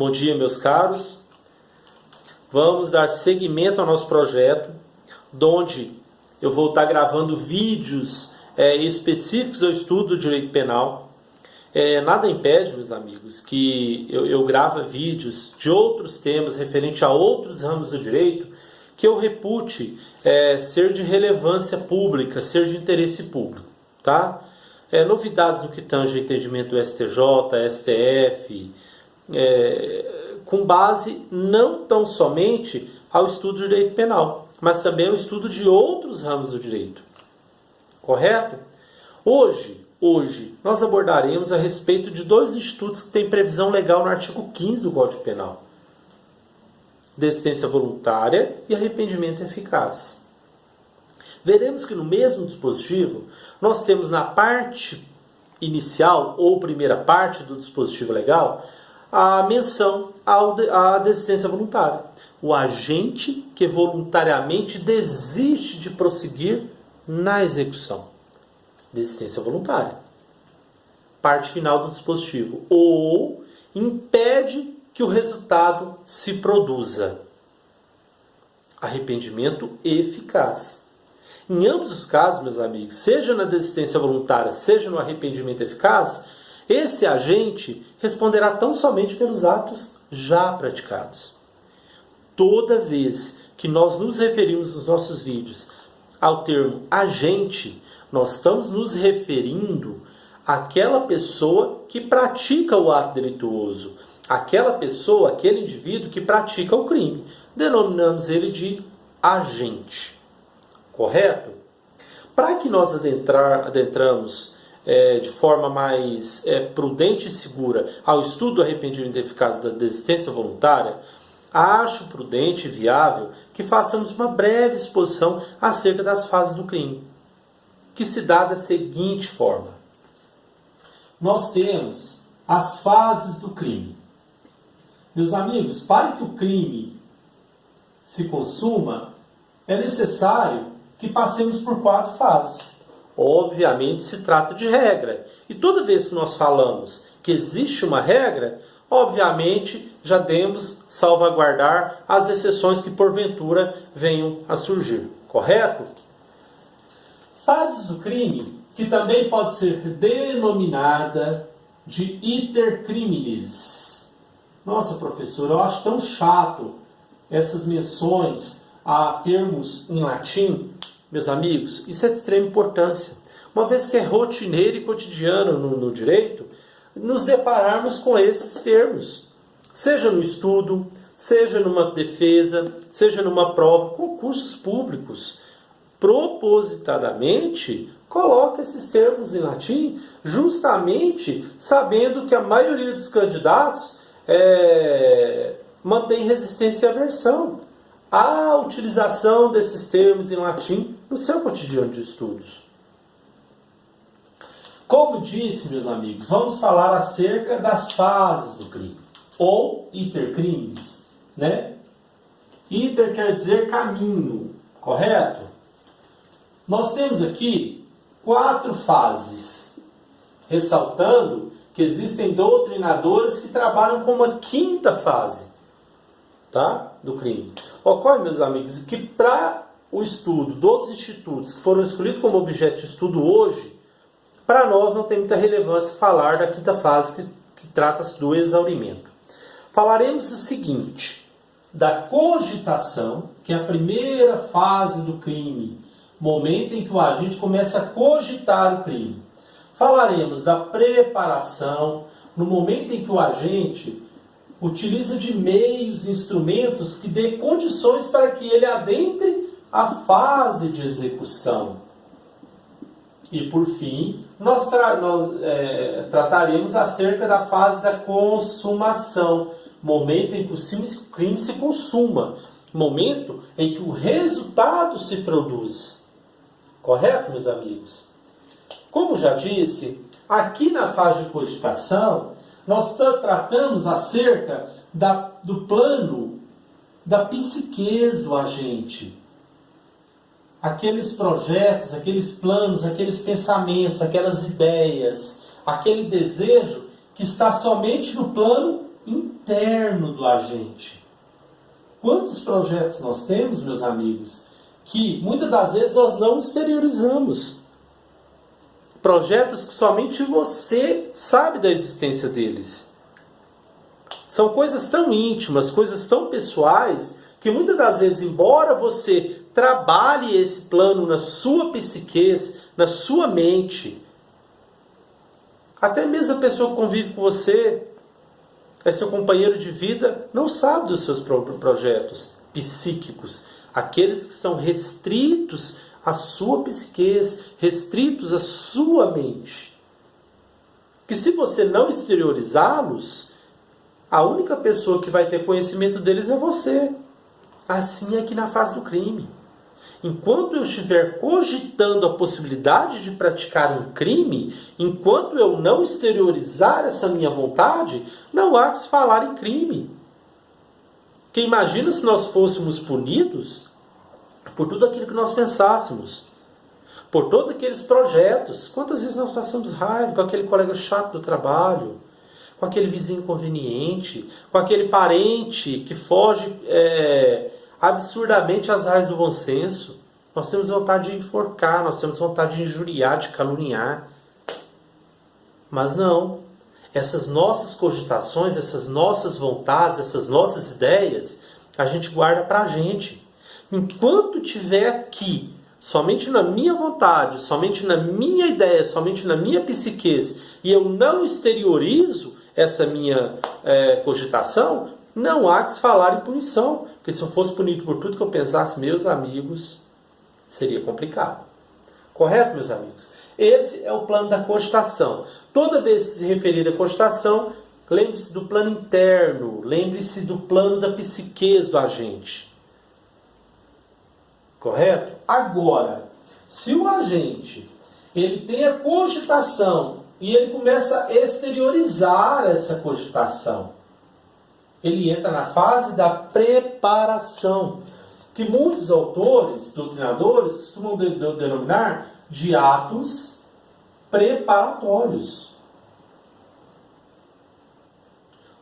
Bom dia, meus caros. Vamos dar seguimento ao nosso projeto, onde eu vou estar gravando vídeos específicos ao estudo do direito penal. Nada impede, meus amigos, que eu grave vídeos de outros temas referentes a outros ramos do direito que eu repute ser de relevância pública, ser de interesse público, tá? Novidades no que tange ao entendimento do STJ, STF, com base não tão somente ao estudo do direito penal, mas também ao estudo de outros ramos do direito. Correto? Hoje nós abordaremos a respeito de dois institutos que têm previsão legal no artigo 15 do Código Penal: desistência voluntária e arrependimento eficaz. Veremos que no mesmo dispositivo nós temos na parte inicial ou primeira parte do dispositivo legal a menção à desistência voluntária. O agente que voluntariamente desiste de prosseguir na execução. Desistência voluntária. Parte final do dispositivo. Ou impede que o resultado se produza. Arrependimento eficaz. Em ambos os casos, meus amigos, seja na desistência voluntária, seja no arrependimento eficaz, esse agente responderá tão somente pelos atos já praticados. Toda vez que nós nos referimos nos nossos vídeos ao termo agente, nós estamos nos referindo àquela pessoa que pratica o ato delituoso, aquela pessoa, aquele indivíduo que pratica o crime. Denominamos ele de agente. Correto? Para que nós adentramos de forma mais prudente e segura ao estudo do arrependimento eficaz da desistência voluntária, acho prudente e viável que façamos uma breve exposição acerca das fases do crime, que se dá da seguinte forma. Nós temos as fases do crime. Meus amigos, para que o crime se consuma, é necessário que passemos por 4 fases. Obviamente se trata de regra. E toda vez que nós falamos que existe uma regra, obviamente já devemos salvaguardar as exceções que porventura venham a surgir. Correto? Fases do crime, que também pode ser denominada de iter criminis. Nossa, professor, eu acho tão chato essas menções a termos em latim. Meus amigos, isso é de extrema importância, uma vez que é rotineiro e cotidiano no direito nos depararmos com esses termos, seja no estudo, seja numa defesa, seja numa prova, concursos públicos. Propositadamente coloca esses termos em latim, justamente sabendo que a maioria dos candidatos mantém resistência e aversão à utilização desses termos em latim no seu cotidiano de estudos. Como disse, meus amigos, vamos falar acerca das fases do crime, ou iter criminis, né? Iter quer dizer caminho, correto? Nós temos aqui 4 fases, ressaltando que existem doutrinadores que trabalham com uma 5ª fase, tá? Do crime. Ocorre, meus amigos, que para o estudo dos institutos que foram escolhidos como objeto de estudo hoje, para nós não tem muita relevância falar da 5ª fase que trata-se do exaurimento. Falaremos o seguinte: da cogitação, que é a primeira fase do crime, momento em que o agente começa a cogitar o crime. Falaremos da preparação, no momento em que o agente utiliza de meios e instrumentos que dê condições para que ele adentre a fase de execução. E, por fim, nós trataremos acerca da fase da consumação, momento em que o crime se consuma, momento em que o resultado se produz. Correto, meus amigos? Como já disse, aqui na fase de cogitação, nós tratamos acerca do plano da psiquez do agente. Aqueles projetos, aqueles planos, aqueles pensamentos, aquelas ideias, aquele desejo que está somente no plano interno do agente. Quantos projetos nós temos, meus amigos, que muitas das vezes nós não exteriorizamos? Projetos que somente você sabe da existência deles. São coisas tão íntimas, coisas tão pessoais, que muitas das vezes, embora você trabalhe esse plano na sua psique, na sua mente, até mesmo a pessoa que convive com você, é seu companheiro de vida, não sabe dos seus projetos psíquicos, aqueles que estão restritos à sua psique, restritos à sua mente. Que se você não exteriorizá-los, a única pessoa que vai ter conhecimento deles é você. Assim é aqui na fase do crime. Enquanto eu estiver cogitando a possibilidade de praticar um crime, enquanto eu não exteriorizar essa minha vontade, não há que se falar em crime. Porque imagina se nós fôssemos punidos por tudo aquilo que nós pensássemos, por todos aqueles projetos. Quantas vezes nós passamos raiva com aquele colega chato do trabalho, com aquele vizinho inconveniente, com aquele parente que foge absurdamente às raias do bom senso. Nós temos vontade de enforcar, nós temos vontade de injuriar, de caluniar. Mas não. Essas nossas cogitações, essas nossas vontades, essas nossas ideias, a gente guarda pra gente. Enquanto tiver aqui, somente na minha vontade, somente na minha ideia, somente na minha psique, e eu não exteriorizo essa minha cogitação, não há que se falar em punição. Porque se eu fosse punido por tudo que eu pensasse, meus amigos, seria complicado. Correto, meus amigos? Esse é o plano da cogitação. Toda vez que se referir à cogitação, lembre-se do plano interno, lembre-se do plano da psique do agente. Correto? Agora, se o agente ele tem a cogitação e ele começa a exteriorizar essa cogitação, ele entra na fase da preparação, que muitos autores, doutrinadores, costumam denominar de atos preparatórios.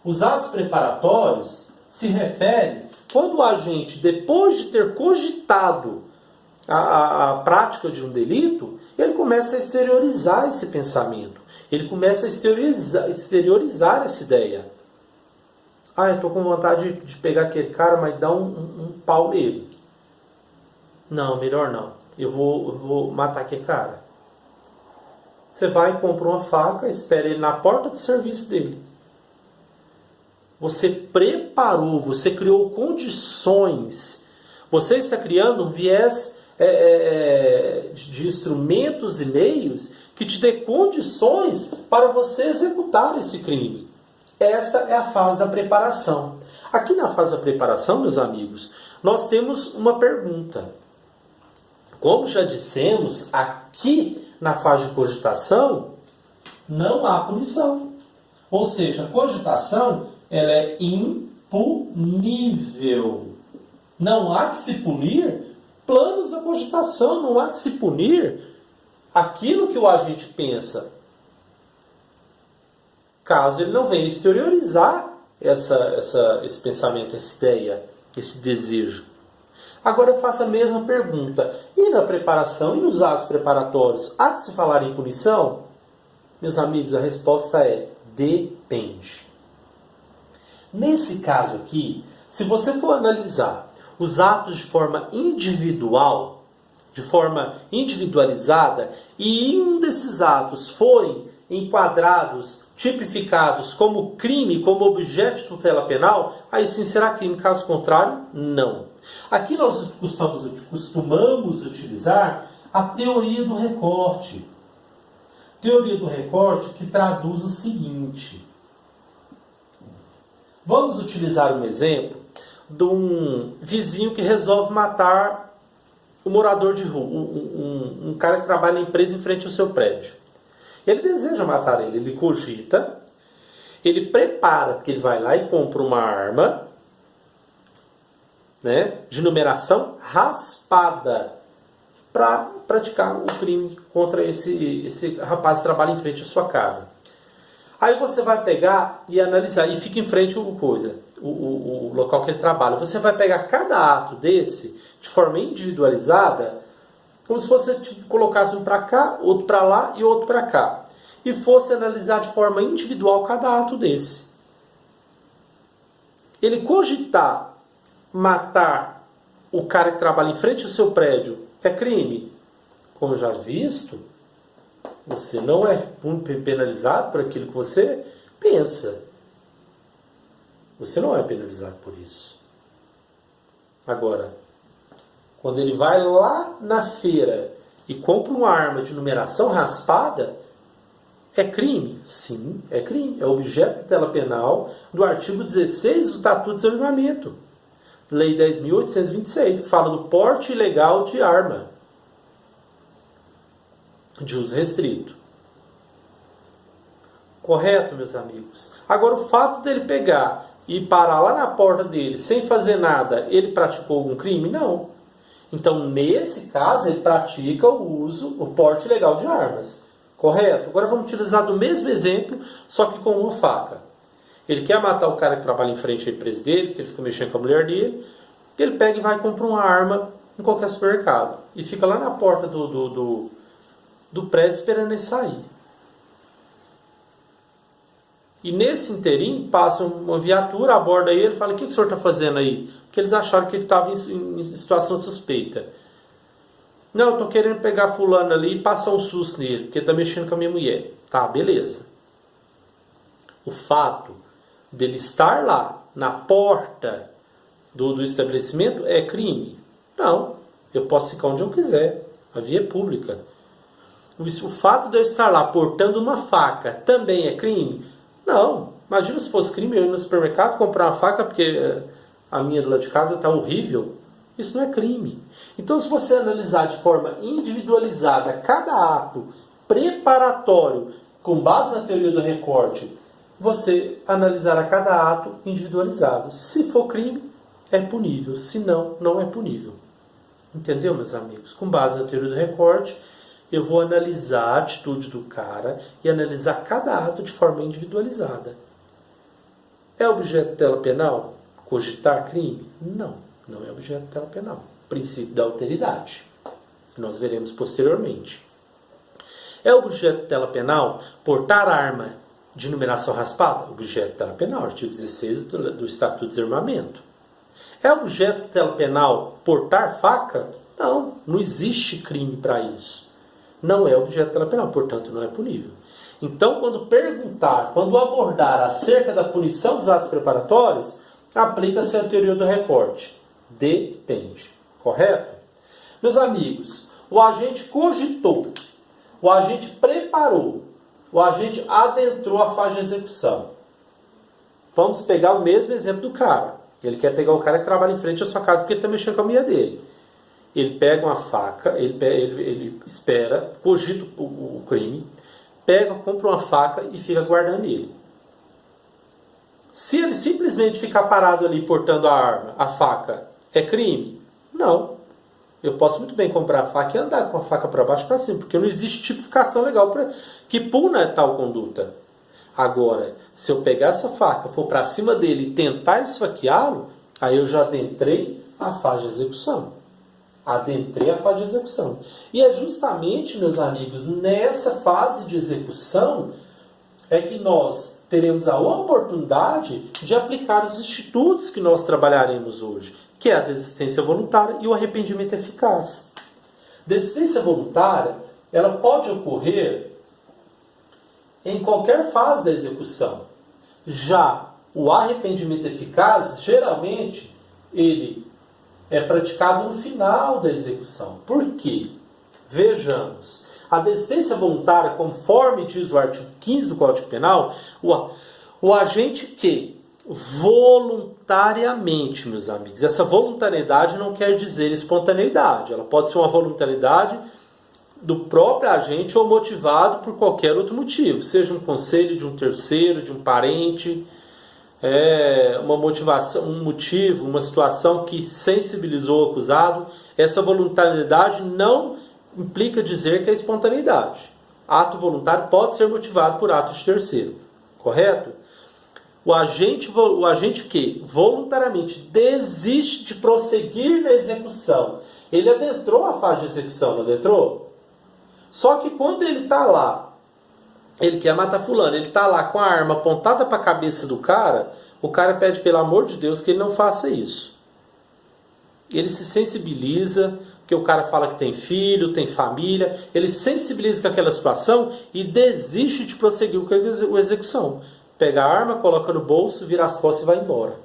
Os atos preparatórios se referem quando o agente, depois de ter cogitado a prática de um delito, ele começa a exteriorizar esse pensamento, ele começa a exteriorizar essa ideia. Eu estou com vontade de pegar aquele cara, mas dar um pau nele. Não, melhor não. Eu vou matar aquele cara. Você vai e compra uma faca, espera ele na porta de serviço dele. Você preparou, você criou condições. Você está criando um viés de instrumentos e meios que te dê condições para você executar esse crime. Esta é a fase da preparação. Aqui na fase da preparação, meus amigos, nós temos uma pergunta. Como já dissemos, aqui na fase de cogitação, não há punição. Ou seja, a cogitação ela é impunível. Não há que se punir planos da cogitação, não há que se punir aquilo que o agente pensa, caso ele não venha exteriorizar esse pensamento, essa ideia, esse desejo. Agora eu faço a mesma pergunta. E na preparação, e nos atos preparatórios, há que se falar em punição? Meus amigos, a resposta é depende. Nesse caso aqui, se você for analisar os atos de forma individual, de forma individualizada, e um desses atos forem enquadrados, tipificados como crime, como objeto de tutela penal, aí sim será crime. Caso contrário, não. Aqui nós costumamos utilizar a teoria do recorte. Teoria do recorte que traduz o seguinte. Vamos utilizar um exemplo de um vizinho que resolve matar um morador de rua, um cara que trabalha na empresa em frente ao seu prédio. Ele deseja matar ele, ele cogita, ele prepara, porque ele vai lá e compra uma arma, né, de numeração raspada para praticar o crime contra esse rapaz que trabalha em frente à sua casa. Aí você vai pegar e analisar, e fica em frente o local que ele trabalha. Você vai pegar cada ato desse, de forma individualizada, como se você colocasse um para cá, outro para lá e outro para cá. E fosse analisar de forma individual cada ato desse. Ele cogitar matar o cara que trabalha em frente ao seu prédio é crime? Como já visto, você não é penalizado por aquilo que você pensa. Você não é penalizado por isso. Agora, quando ele vai lá na feira e compra uma arma de numeração raspada, é crime? Sim, é crime. É objeto de tutela penal do artigo 16 do Estatuto de Desarmamento. Lei 10.826, que fala do porte ilegal de arma de uso restrito. Correto, meus amigos? Agora, o fato dele pegar e parar lá na porta dele sem fazer nada, ele praticou algum crime? Não. Então, nesse caso, ele pratica o porte ilegal de armas. Correto? Agora vamos utilizar do mesmo exemplo, só que com uma faca. Ele quer matar o cara que trabalha em frente à empresa dele, que ele fica mexendo com a mulher dele. Ele pega e vai e compra uma arma em qualquer supermercado. E fica lá na porta do prédio esperando ele sair. E nesse inteirinho passa uma viatura, aborda ele e fala: o que o senhor está fazendo aí? Porque eles acharam que ele estava em situação de suspeita. Não, eu estou querendo pegar fulano ali e passar um susto nele, porque ele está mexendo com a minha mulher. Tá, beleza. O fato dele estar lá, na porta do estabelecimento, é crime? Não. Eu posso ficar onde eu quiser. A via é pública. O fato de eu estar lá portando uma faca também é crime? Não. Imagina se fosse crime eu ir no supermercado comprar uma faca porque a minha do lado de casa está horrível. Isso não é crime. Então, se você analisar de forma individualizada cada ato preparatório com base na teoria do recorte, você analisará cada ato individualizado. Se for crime, é punível. Se não, não é punível. Entendeu, meus amigos? Com base na teoria do recorte, eu vou analisar a atitude do cara e analisar cada ato de forma individualizada. É objeto de tutela penal cogitar crime? Não. Não é objeto de tutela penal. Princípio da alteridade, que nós veremos posteriormente. É objeto de tutela penal portar arma de numeração raspada? Objeto de tutela penal, artigo 16 do Estatuto de Desarmamento. É objeto de tutela penal portar faca? Não, não existe crime para isso. Não é objeto de tutela penal, portanto não é punível. Então, quando abordar acerca da punição dos atos preparatórios, aplica-se a teoria do recorte. Depende. Correto? Meus amigos, o agente cogitou, o agente preparou, o agente adentrou a fase de execução. Vamos pegar o mesmo exemplo do cara. Ele quer pegar o cara que trabalha em frente à sua casa porque ele está mexendo com a mulher dele. Ele pega uma faca, ele espera, cogita o crime, compra uma faca e fica guardando ele. Se ele simplesmente ficar parado ali portando a arma, a faca, é crime? Não. Eu posso muito bem comprar a faca e andar com a faca para baixo e para cima, porque não existe tipificação legal que puna tal conduta. Agora, se eu pegar essa faca, for para cima dele e tentar esfaqueá-lo, aí eu já adentrei a fase de execução. Adentrei a fase de execução. E é justamente, meus amigos, nessa fase de execução é que nós teremos a oportunidade de aplicar os institutos que nós trabalharemos hoje, que é a desistência voluntária e o arrependimento eficaz. Desistência voluntária, ela pode ocorrer em qualquer fase da execução. Já o arrependimento eficaz, geralmente, ele é praticado no final da execução. Por quê? Vejamos. A desistência voluntária, conforme diz o artigo 15 do Código Penal, o agente que voluntariamente, meus amigos, essa voluntariedade não quer dizer espontaneidade, ela pode ser uma voluntariedade do próprio agente ou motivado por qualquer outro motivo, seja um conselho de um terceiro, de um parente, uma motivação, um motivo, uma situação que sensibilizou o acusado. Essa voluntariedade não implica dizer que é espontaneidade. Ato voluntário pode ser motivado por ato de terceiro. correto? O agente que voluntariamente desiste de prosseguir na execução, ele adentrou a fase de execução, não adentrou? Só que quando ele está lá, ele quer matar fulano, ele está lá com a arma apontada para a cabeça do cara, o cara pede pelo amor de Deus que ele não faça isso. Ele se sensibiliza, porque o cara fala que tem filho, tem família, ele sensibiliza com aquela situação e desiste de prosseguir com a execução. Pega a arma, coloca no bolso, vira as costas e vai embora.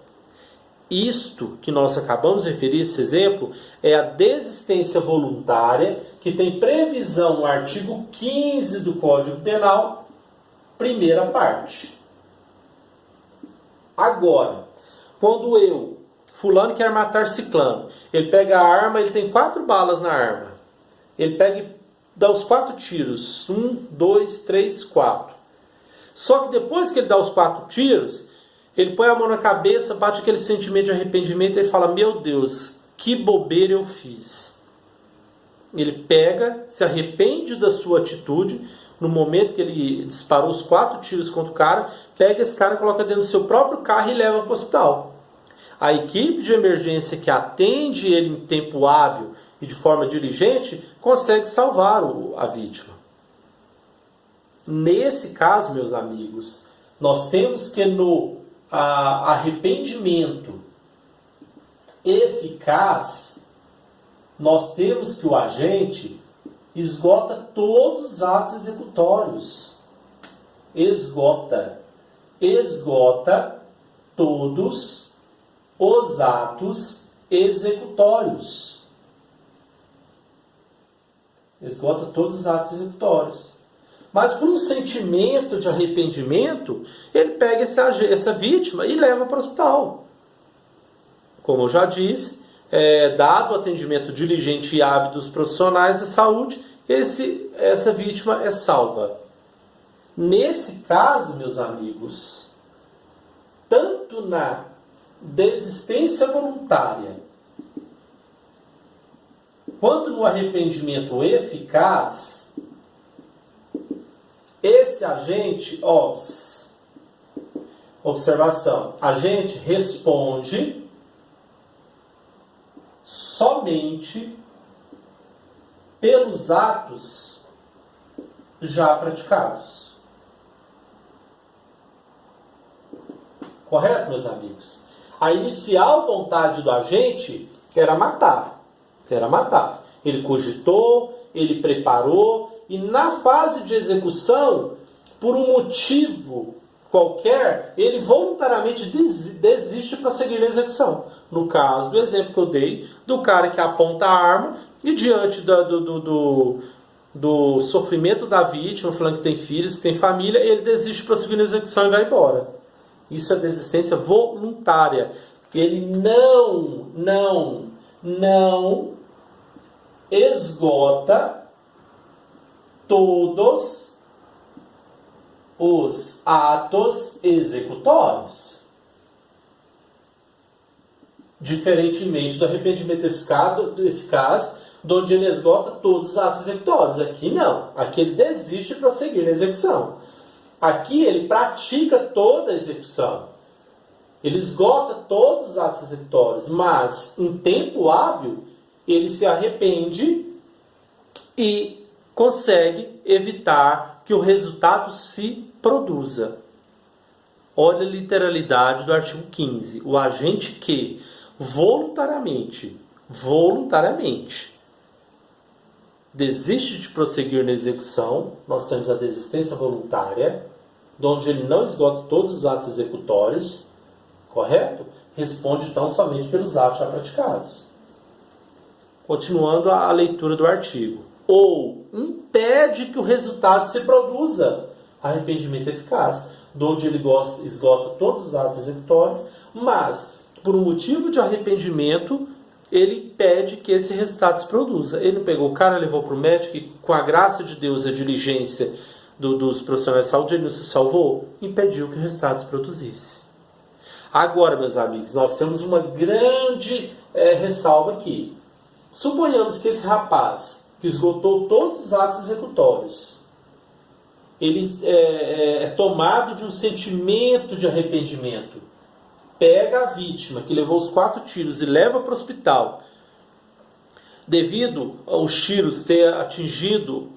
Isto que nós acabamos de referir, esse exemplo, é a desistência voluntária, que tem previsão no artigo 15 do Código Penal, primeira parte. Agora, quando fulano quer matar ciclano, ele pega a arma, ele tem 4 balas na arma. Ele pega e dá os 4 tiros. 1, 2, 3, 4. Só que depois que ele dá os 4 tiros, ele põe a mão na cabeça, bate aquele sentimento de arrependimento e fala: meu Deus, que bobeira eu fiz. Ele pega, se arrepende da sua atitude, no momento que ele disparou os 4 tiros contra o cara, pega esse cara, coloca dentro do seu próprio carro e leva para o hospital. A equipe de emergência que atende ele em tempo hábil e de forma diligente consegue salvar a vítima. Nesse caso, meus amigos, nós temos que no arrependimento eficaz, nós temos que o agente esgota todos os atos executórios. Esgota todos os atos executórios. Esgota todos os atos executórios. Mas por um sentimento de arrependimento, ele pega essa vítima e leva para o hospital. Como eu já disse, dado o atendimento diligente e hábil dos profissionais da saúde, essa vítima é salva. Nesse caso, meus amigos, tanto na desistência voluntária quanto no arrependimento eficaz, esse agente, observação, agente responde somente pelos atos já praticados. Correto, meus amigos? A inicial vontade do agente era matar. Ele cogitou, ele preparou, e na fase de execução, por um motivo qualquer, ele voluntariamente desiste para seguir a execução. No caso do exemplo que eu dei, do cara que aponta a arma e diante do sofrimento da vítima, falando que tem filhos, que tem família, ele desiste para seguir a execução e vai embora. Isso é desistência voluntária. Ele não esgota todos os atos executórios. Diferentemente do arrependimento eficaz, onde ele esgota todos os atos executórios. Aqui não. Aqui ele desiste de prosseguir na execução. Aqui ele pratica toda a execução. Ele esgota todos os atos executórios, mas em tempo hábil ele se arrepende e consegue evitar que o resultado se produza. Olha a literalidade do artigo 15. O agente que voluntariamente desiste de prosseguir na execução, nós temos a desistência voluntária, onde ele não esgota todos os atos executórios, correto? Responde então somente pelos atos já praticados. Continuando a leitura do artigo. Ou impede que o resultado se produza, arrependimento eficaz, onde ele esgota todos os atos executórios, mas por um motivo de arrependimento ele pede que esse resultado se produza. Ele não pegou o cara, levou para o médico e com a graça de Deus e a diligência dos profissionais de saúde, ele não se salvou, impediu que o resultado se produzisse. Agora, meus amigos, nós temos uma grande ressalva aqui. Suponhamos que esse rapaz que esgotou todos os atos executórios, ele é tomado de um sentimento de arrependimento. Pega a vítima que levou os 4 tiros e leva para o hospital. Devido aos tiros ter atingido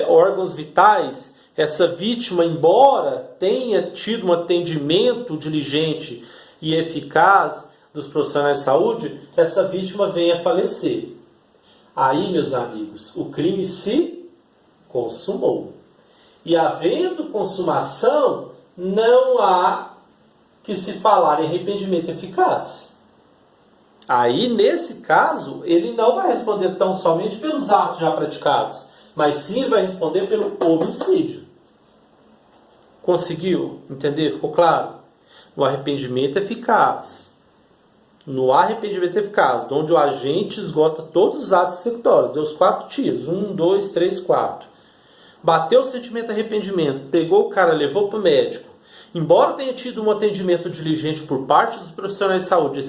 órgãos vitais, essa vítima, embora tenha tido um atendimento diligente e eficaz dos profissionais de saúde, essa vítima vem a falecer. Aí, meus amigos, o crime se consumou. E havendo consumação, não há que se falar em arrependimento eficaz. Aí, nesse caso, ele não vai responder tão somente pelos atos já praticados, mas sim vai responder pelo homicídio. Conseguiu entender? Ficou claro? No arrependimento eficaz. No arrependimento eficaz, onde o agente esgota todos os atos executórios, deu os 4 tiros, 1, 2, 3, 4. Bateu o sentimento de arrependimento, pegou o cara, levou para o médico. Embora tenha tido um atendimento diligente por parte dos profissionais de saúde,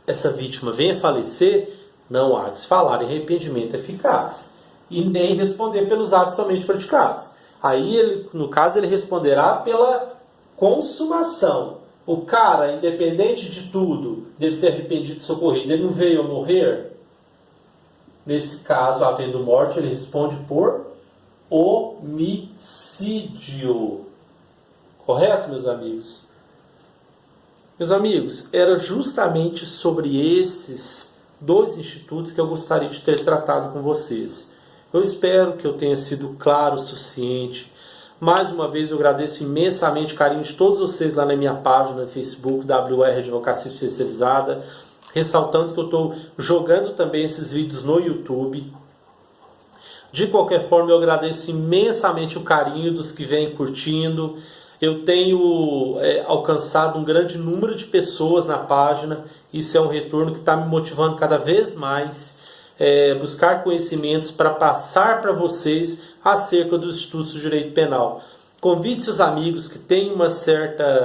essa vítima venha a falecer, não há que se falar em arrependimento eficaz. E nem responder pelos atos somente praticados. Aí, ele, no caso, ele responderá pela consumação. O cara, independente de tudo, dele ter arrependido de socorrido, ele não veio a morrer? Nesse caso, havendo morte, ele responde por homicídio. Correto, meus amigos? Meus amigos, era justamente sobre esses 2 institutos que eu gostaria de ter tratado com vocês. Eu espero que eu tenha sido claro o suficiente. Mais uma vez, eu agradeço imensamente o carinho de todos vocês lá na minha página no Facebook, WR Advocacia Especializada, ressaltando que eu estou jogando também esses vídeos no YouTube. De qualquer forma, eu agradeço imensamente o carinho dos que vêm curtindo. Eu tenho alcançado um grande número de pessoas na página. Isso é um retorno que está me motivando cada vez mais. Buscar conhecimentos para passar para vocês acerca dos institutos de direito penal. Convide seus amigos que têm um certo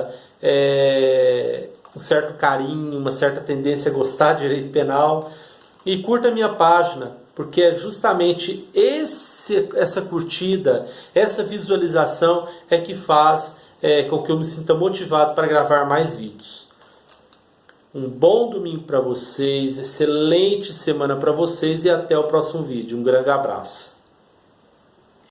carinho, uma certa tendência a gostar de direito penal, e curta a minha página, porque é justamente essa curtida, essa visualização que faz com que eu me sinta motivado para gravar mais vídeos. Um bom domingo para vocês, excelente semana para vocês e até o próximo vídeo. Um grande abraço.